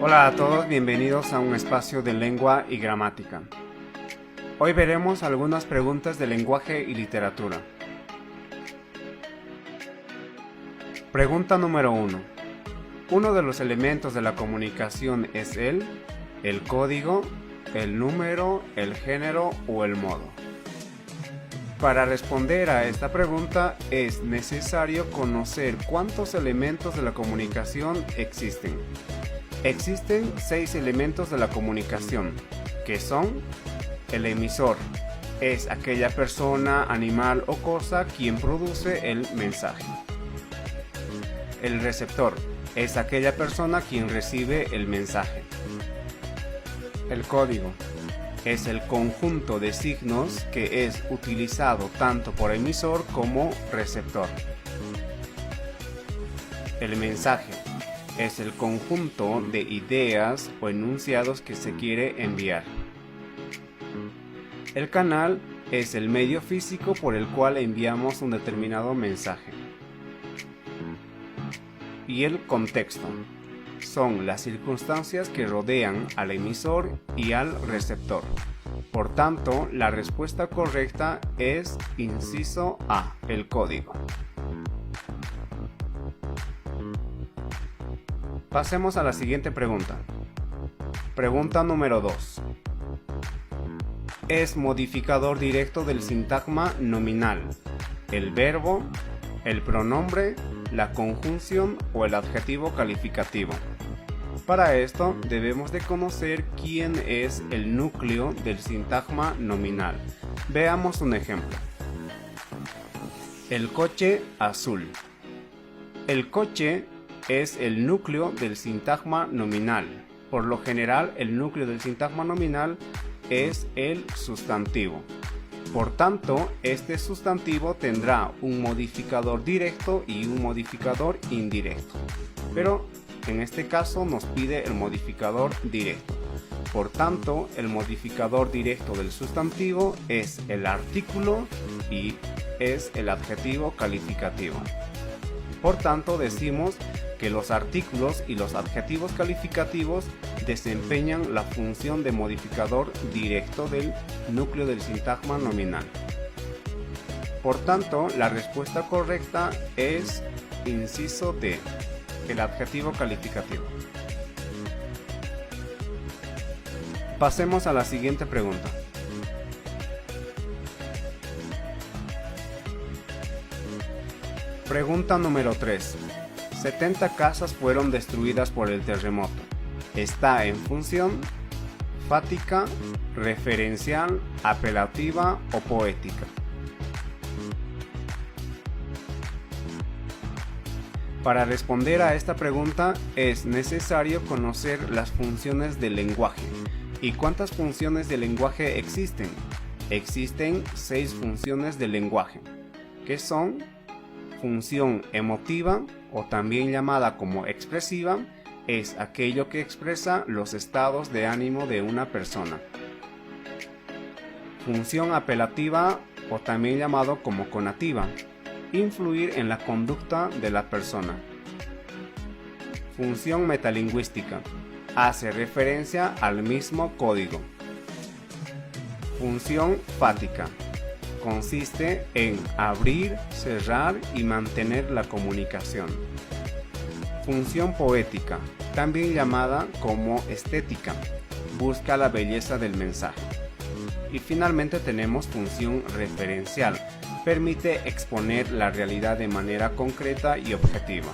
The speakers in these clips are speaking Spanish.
Hola a todos, bienvenidos a un espacio de lengua y gramática. Hoy veremos algunas preguntas de lenguaje y literatura. Pregunta número 1. Uno de los elementos de la comunicación es el código, el número, el género o el modo. Para responder a esta pregunta es necesario conocer cuántos elementos de la comunicación existen. Existen 6 elementos de la comunicación, que son: el emisor, es aquella persona, animal o cosa quien produce el mensaje. El receptor, es aquella persona quien recibe el mensaje. El código, es el conjunto de signos que es utilizado tanto por emisor como receptor. El mensaje, es el conjunto de ideas o enunciados que se quiere enviar. El canal es el medio físico por el cual enviamos un determinado mensaje. Y el contexto son las circunstancias que rodean al emisor y al receptor. Por tanto, la respuesta correcta es inciso A, el código. Pasemos a la siguiente pregunta. Pregunta número 2. Es modificador directo del sintagma nominal el verbo, el pronombre, la conjunción o el adjetivo calificativo. Para esto debemos de conocer quién es el núcleo del sintagma nominal. Veamos un ejemplo. El coche azul. El coche es el núcleo del sintagma nominal. Por lo general, el núcleo del sintagma nominal es el sustantivo. Por tanto, este sustantivo tendrá un modificador directo y un modificador indirecto. Pero en este caso nos pide el modificador directo. Por tanto, el modificador directo del sustantivo es el artículo y es el adjetivo calificativo. Por tanto, decimos que los artículos y los adjetivos calificativos desempeñan la función de modificador directo del núcleo del sintagma nominal. Por tanto, la respuesta correcta es inciso D, el adjetivo calificativo. Pasemos a la siguiente pregunta. Pregunta número 3. 70 casas fueron destruidas por el terremoto. Está en función fática, referencial, apelativa o poética. Para responder a esta pregunta es necesario conocer las funciones del lenguaje. ¿Y cuántas funciones del lenguaje existen? Existen 6 funciones del lenguaje, que son: función emotiva, o también llamada como expresiva, es aquello que expresa los estados de ánimo de una persona. Función apelativa, o también llamado como conativa, influir en la conducta de la persona. Función metalingüística, hace referencia al mismo código. Función fática, consiste en abrir, cerrar y mantener la comunicación. Función poética, también llamada como estética, busca la belleza del mensaje. Y finalmente tenemos función referencial, permite exponer la realidad de manera concreta y objetiva.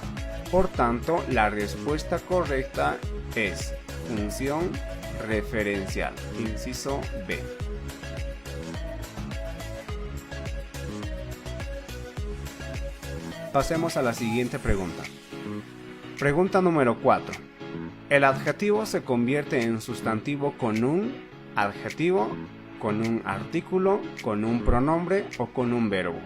Por tanto, la respuesta correcta es función referencial, inciso B. Pasemos a la siguiente pregunta. Pregunta número 4. El adjetivo se convierte en sustantivo con un adjetivo, con un artículo, con un pronombre o con un verbo.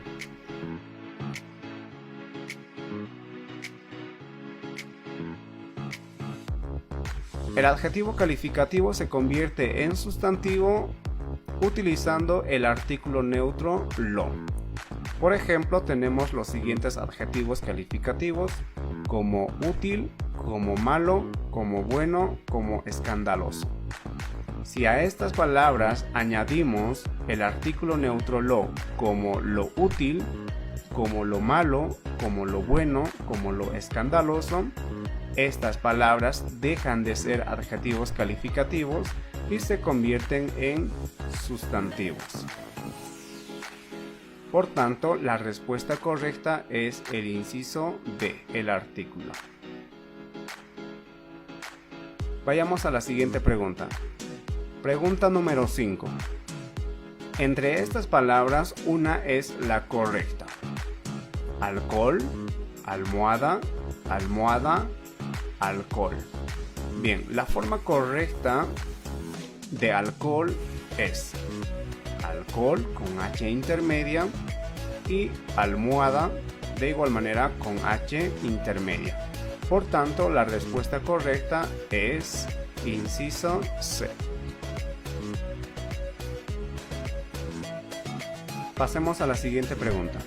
El adjetivo calificativo se convierte en sustantivo utilizando el artículo neutro lo. Por ejemplo, tenemos los siguientes adjetivos calificativos como útil, como malo, como bueno, como escandaloso. Si a estas palabras añadimos el artículo neutro lo, como lo útil, como lo malo, como lo bueno, como lo escandaloso, estas palabras dejan de ser adjetivos calificativos y se convierten en sustantivos. Por tanto, la respuesta correcta es el inciso B, el artículo. Vayamos a la siguiente pregunta. Pregunta número 5. Entre estas palabras, una es la correcta. Alcohol, almohada, almohada, alcohol. Bien, la forma correcta de alcohol es alcohol con H intermedia y almohada de igual manera con H intermedia. Por tanto, la respuesta correcta es inciso C. Pasemos a la siguiente pregunta.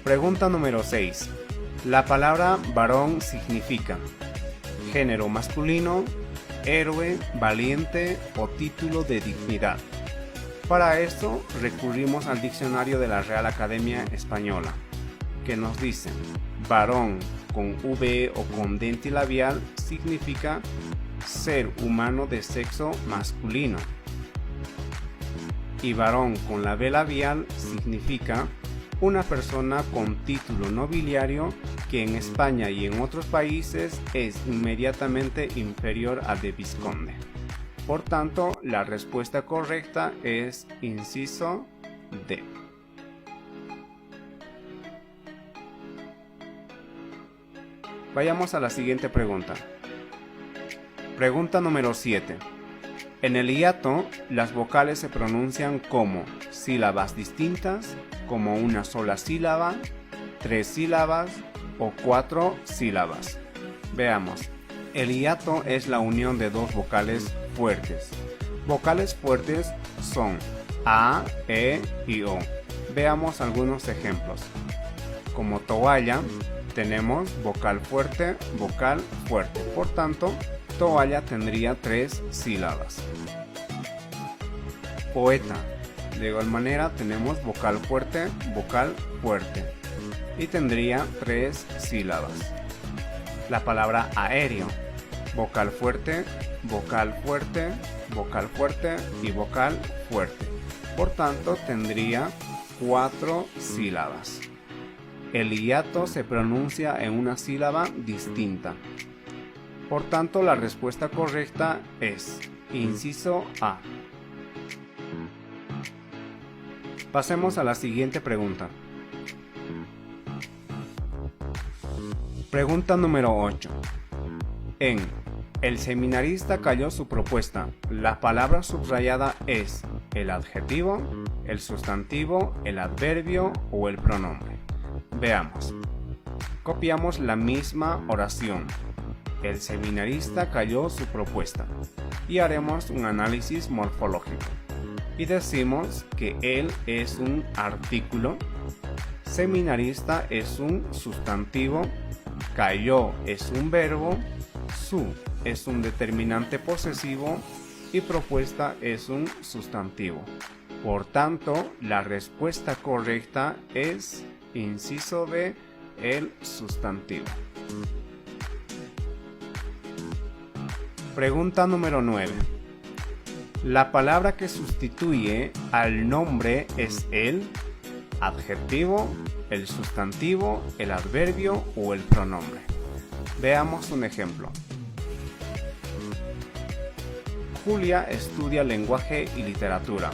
Pregunta número 6. La palabra varón significa género masculino, héroe, valiente o título de dignidad. Para esto recurrimos al diccionario de la Real Academia Española, que nos dice: varón con V o con dente labial significa ser humano de sexo masculino. Y varón con la B labial significa una persona con título nobiliario que en España y en otros países es inmediatamente inferior al de vizconde. Por tanto, la respuesta correcta es inciso D. Vayamos a la siguiente pregunta. Pregunta número 7. En el hiato, las vocales se pronuncian como sílabas distintas, como una sola sílaba, 3 sílabas o 4 sílabas. Veamos. El hiato es la unión de dos vocales fuertes. Vocales fuertes son A, E y O. Veamos algunos ejemplos. Como toalla, tenemos vocal fuerte, vocal fuerte. Por tanto, toalla tendría 3 sílabas. Poeta. De igual manera tenemos vocal fuerte y tendría 3 sílabas. La palabra aéreo. Vocal fuerte, vocal fuerte, vocal fuerte y vocal fuerte. Por tanto, tendría 4 sílabas. El hiato se pronuncia en una sílaba distinta. Por tanto, la respuesta correcta es inciso A. Pasemos a la siguiente pregunta. Pregunta número 8. En El seminarista cayó su propuesta, la palabra subrayada es el adjetivo, el sustantivo, el adverbio o el pronombre. Veamos. Copiamos la misma oración. El seminarista cayó su propuesta y haremos un análisis morfológico. Y decimos que él es un artículo, seminarista es un sustantivo, cayó es un verbo, su es un determinante posesivo y propuesta es un sustantivo. Por tanto, la respuesta correcta es inciso B, el sustantivo. Pregunta número 9. La palabra que sustituye al nombre es el adjetivo, el sustantivo, el adverbio o el pronombre. Veamos un ejemplo. Julia estudia lenguaje y literatura.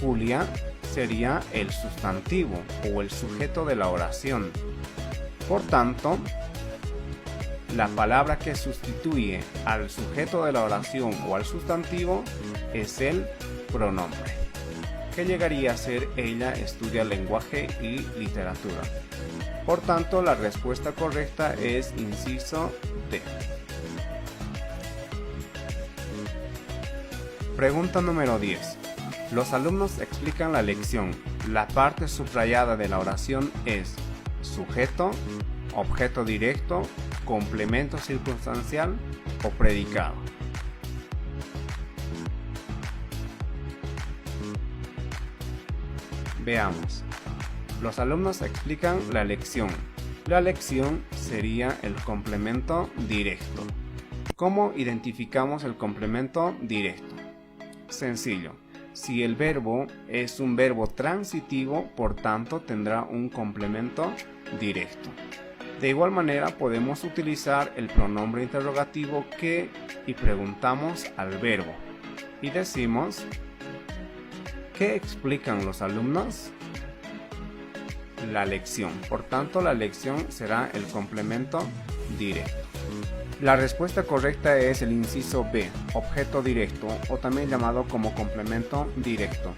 Julia sería el sustantivo o el sujeto de la oración. Por tanto, la palabra que sustituye al sujeto de la oración o al sustantivo es el pronombre, que llegaría a ser ella estudia lenguaje y literatura. Por tanto, la respuesta correcta es inciso D. Pregunta número 10. Los alumnos explican la lección. La parte subrayada de la oración es sujeto, objeto directo, complemento circunstancial o predicado. Veamos. Los alumnos explican la lección. La lección sería el complemento directo. ¿Cómo identificamos el complemento directo? Sencillo. Si el verbo es un verbo transitivo, por tanto tendrá un complemento directo. De igual manera podemos utilizar el pronombre interrogativo que y preguntamos al verbo y decimos: ¿qué explican los alumnos? La lección. Por tanto, la lección será el complemento directo. La respuesta correcta es el inciso B, objeto directo, o también llamado como complemento directo.